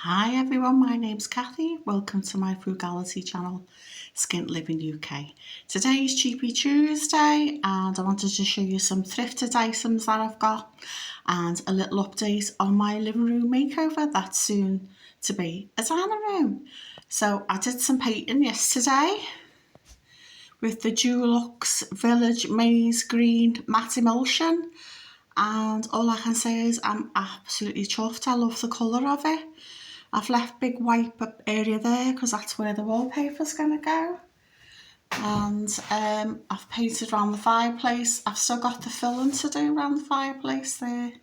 Hi everyone, my name's Kathy. Welcome to my frugality channel, Skint Living UK. Today is Cheapy Tuesday and I wanted to show you some thrifted items that I've got and a little update on my living room makeover that's soon to be a dining room. So I did some painting yesterday with the Dulux Village Maize Green Matte Emulsion, and all I can say is I'm absolutely chuffed. I love the colour of it. I've left big wipe up area there because that's where the wallpaper's going to go. And I've painted around the fireplace. I've still got the filling to do around the fireplace there.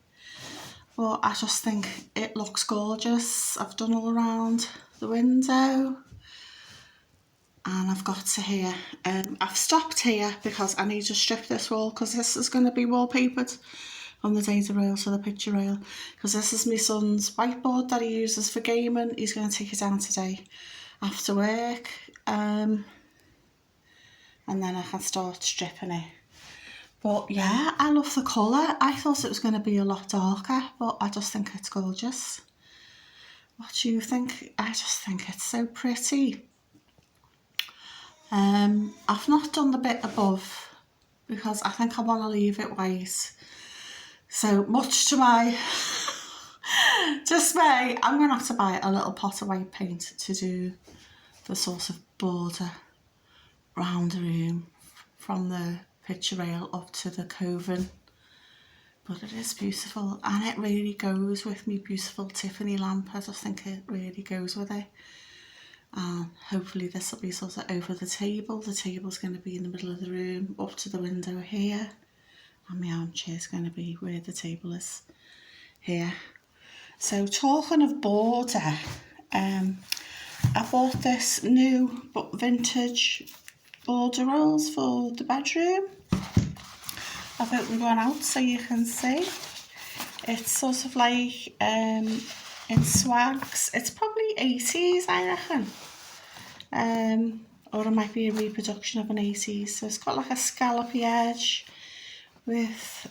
But I just think it looks gorgeous. I've done all around the window. And I've got to here. I've stopped here because I need to strip this wall because this is going to be wallpapered on the data rail, so the picture rail, because this is my son's whiteboard that he uses for gaming. He's going to take it down today after work, and then I can start stripping it. But yeah, I love the colour. I thought it was going to be a lot darker, but I just think it's gorgeous. What do you think? I just think it's so pretty. I've not done the bit above because I think I want to leave it white. So much to my dismay, I'm going to have to buy a little pot of white paint to do the sort of border round the room from the picture rail up to the coving. But it is beautiful and it really goes with me beautiful Tiffany lamp. I just think it really goes with it. And hopefully this will be sort of over the table. The table's going to be in the middle of the room up to the window here. And my armchair's going to be where the table is here. So talking of border, I bought this new but vintage border rolls for the bedroom. I've opened one out so you can see. It's sort of like in swags. It's probably 80s, I reckon. Or it might be a reproduction of an 80s. So it's got like a scallopy edge with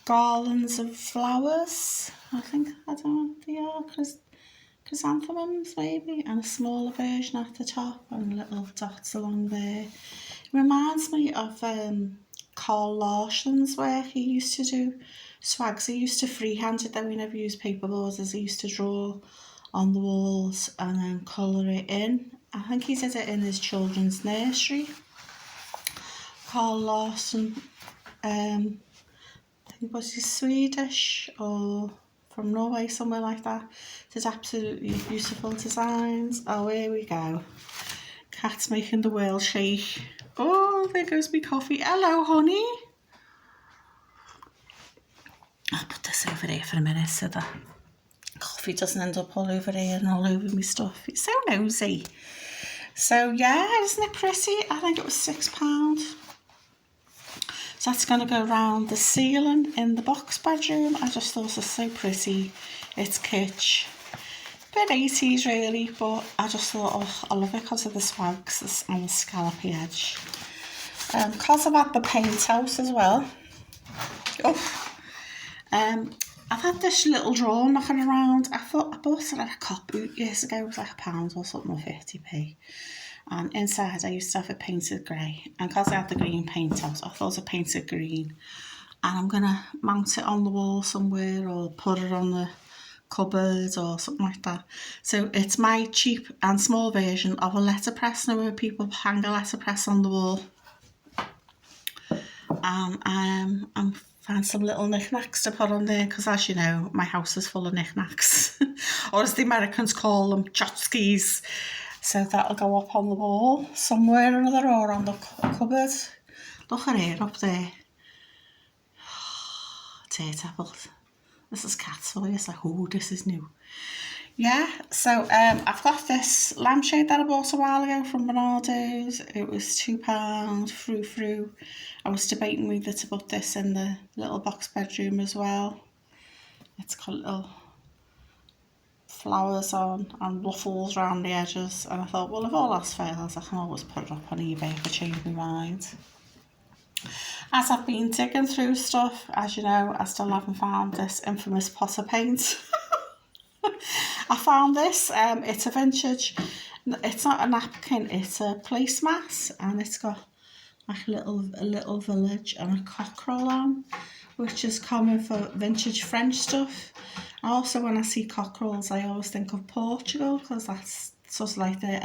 garlands of flowers. I don't know what they are, chrysanthemums maybe, and a smaller version at the top and little dots along there. It reminds me of Carl Larson's work. He used to do swags. He used to freehand it though, he never used paper borders. He used to draw on the walls and then colour it in. I think he did it in his children's nursery. Carl Larson, I think was he Swedish or from Norway, somewhere like that. Did absolutely beautiful designs. Oh, here we go. Cat's making the world shake. Oh, there goes my coffee. Hello, honey. I'll put this over there for a minute so the coffee doesn't end up all over here and all over my stuff. It's so nosy. So yeah, isn't it pretty? I think it was £6. So that's going to go around the ceiling in the box bedroom. I just thought it was so pretty. It's kitsch. A bit 80s really, but I just thought, oh, I love it because of the swags and the scallopy edge. Because I've had the paint out as well. Oh, I've had this little drawer knocking around. I thought I bought it at a cop boot years ago. It was like £1 or something, or 50p. And inside I used to have it painted grey, and because I had the green paint out, I thought I painted green, and I'm going to mount it on the wall somewhere or put it on the cupboard or something like that. So it's my cheap and small version of a letterpress, now where people hang a letterpress on the wall. I'm find some little knickknacks to put on there because, as you know, my house is full of knickknacks or as the Americans call them, tchotchkes. So that'll go up on the wall somewhere or another, or on the cupboard. Look at her up there. Teartapples. This is cats for you. It's like, oh, this is new. Yeah, so I've got this lampshade that I bought a while ago from Bernardo's. It was £2, frou. I was debating whether to put this in the little box bedroom as well. It's got little flowers on and ruffles around the edges, and I thought, well, if all else fails, I can always put it up on eBay if I change my mind. As I've been digging through stuff, as you know, I still haven't found this infamous pot of paint. I found this, it's a vintage, it's not a napkin, it's a placemat, and it's got like a little village and a cockerel on, which is common for vintage French stuff. Also, when I see cockerels, I always think of Portugal, because that's sort of like their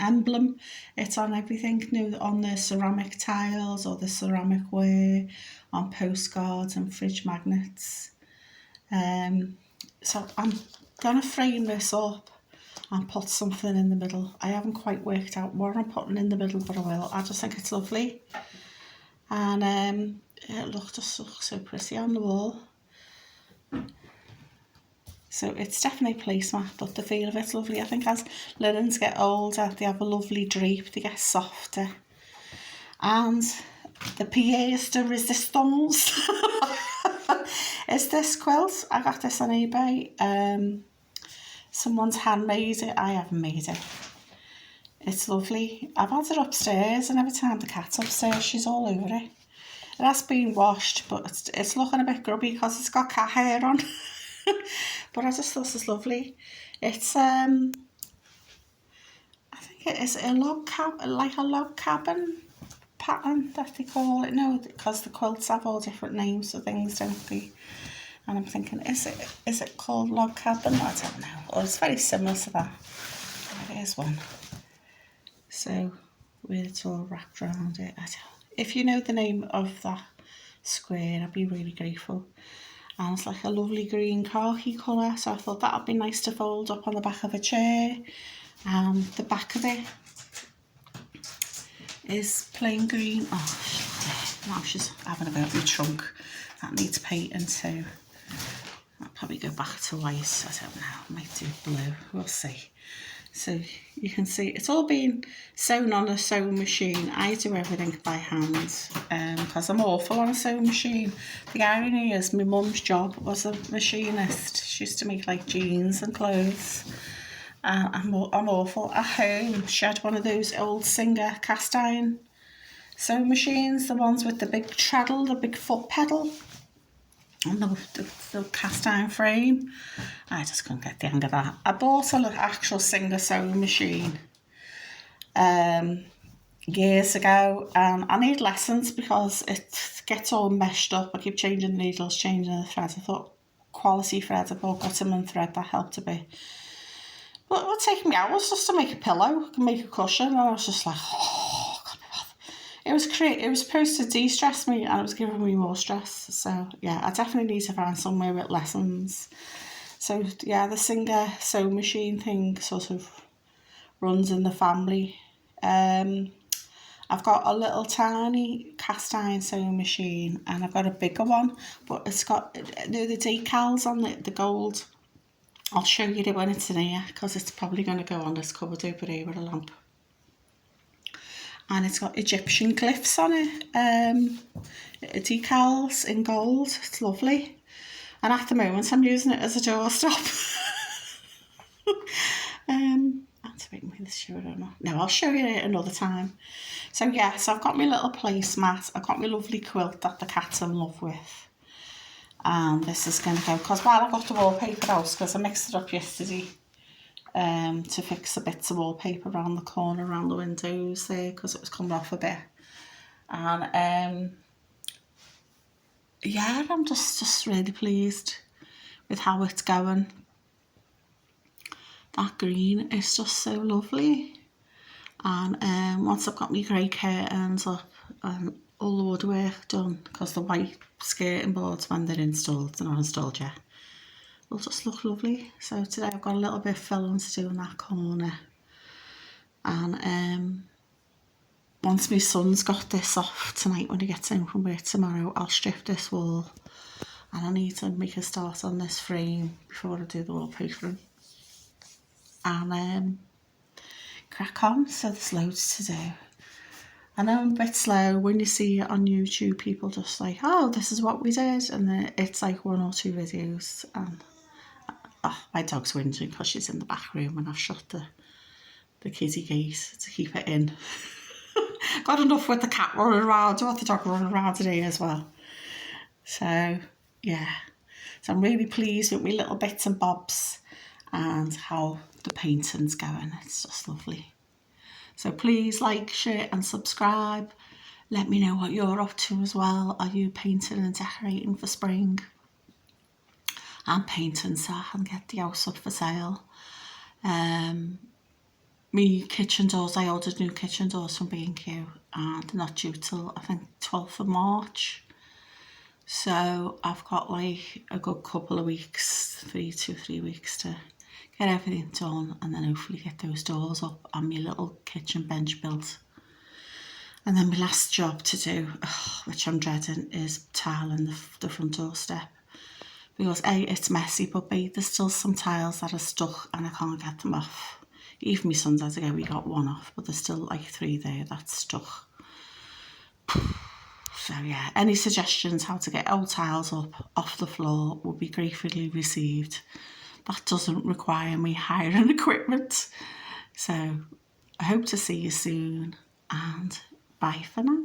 emblem. It's on everything, you know, on the ceramic tiles or the ceramic ware, on postcards and fridge magnets. So I'm going to frame this up and put something in the middle. I haven't quite worked out what I'm putting in the middle, but I will. I just think it's lovely. And it just looks so pretty on the wall. So it's definitely a placemat, but the feel of it's lovely. I think as linens get older, they have a lovely drape, they get softer. And the pièce de résistance is this quilt. I got this on eBay. Someone's handmade it, I haven't made it. It's lovely. I've had it upstairs, and every time the cat's upstairs, she's all over it. It has been washed, but it's looking a bit grubby because it's got cat hair on. But I just thought it was lovely. It's I think it is a log cabin pattern that they call it. No, because the quilts have all different names for things, don't they? And I'm thinking, is it called log cabin? I don't know. Or it's very similar to that. There is one. So where it's all wrapped around it. If you know the name of that square, I'd be really grateful. And it's like a lovely green khaki colour, so I thought that would be nice to fold up on the back of a chair. And the back of it is plain green. Oh, now she's having a bit of my trunk. That needs painting too. I'll probably go back to white. I don't know, I might do blue, we'll see. So you can see it's all been sewn on a sewing machine. I do everything by hand because I'm awful on a sewing machine. The irony is my mum's job was a machinist. She used to make like jeans and clothes. I'm awful at home. She had one of those old Singer cast iron sewing machines, the ones with the big treadle, the big foot pedal, and the cast iron frame. I just couldn't get the hang of that. I bought an actual Singer sewing machine years ago, and I need lessons because it gets all meshed up. I keep changing the needles, changing the threads. I thought quality thread, I bought Gutterman thread, that helped a bit. But it would take me hours just to make a pillow, make a cushion, and I was just like, oh, I can't be bothered. It was supposed to de-stress me, and it was giving me more stress. So yeah, I definitely need to find somewhere with lessons. So yeah, the Singer sewing machine thing sort of runs in the family. I've got a little tiny cast iron sewing machine, and I've got a bigger one, but it's got the decals on the gold. I'll show you it when it's in here, because it's probably going to go on this cupboard over here with a lamp. And it's got Egyptian glyphs on it, decals in gold. It's lovely. And at the moment I'm using it as a doorstop. That's making me this show or not. No, I'll show you it another time. So yeah, so I've got my little placemat. I've got my lovely quilt that the cat's in love with. And this is going to go, because while I got the wallpaper out, because I mixed it up yesterday to fix the bits of wallpaper around the corner, around the windows there, because it was coming off a bit. And yeah, I'm just really pleased with how it's going. That green is just so lovely. And once I've got my grey curtains up and all the woodwork done, because the white skirting boards, when they're installed, they're not installed yet, will just look lovely. So today I've got a little bit of filling to do in that corner. And once my son's got this off tonight, when he gets in from work tomorrow, I'll strip this wall. And I need to make a start on this frame before I do the wallpapering. And crack on, so there's loads to do. I know I'm a bit slow. When you see it on YouTube, people just like, oh, this is what we did, and then it's like 1 or 2 videos. And my dog's whinging because she's in the back room and I've shut the kiddie gate to keep it in. got enough with the cat running around. I want the dog running around today as well. So yeah, so I'm really pleased with my little bits and bobs and how the painting's going. It's just lovely. So please like, share and subscribe. Let me know what you're up to as well. Are you painting and decorating for spring? I'm painting so I can get the house up for sale. Me kitchen doors, I ordered new kitchen doors from B&Q and they're not due till I think 12th of March. So I've got like a good couple of weeks, 3 weeks to get everything done and then hopefully get those doors up and my little kitchen bench built. And then my last job to do, which I'm dreading, is tiling the front door step. Because A, it's messy, but B, there's still some tiles that are stuck and I can't get them off. Even my son's had to go, we got one off, but there's still like 3 there that's stuck. So yeah, any suggestions how to get old tiles up off the floor will be gratefully received. That doesn't require me hiring equipment. So I hope to see you soon and bye for now.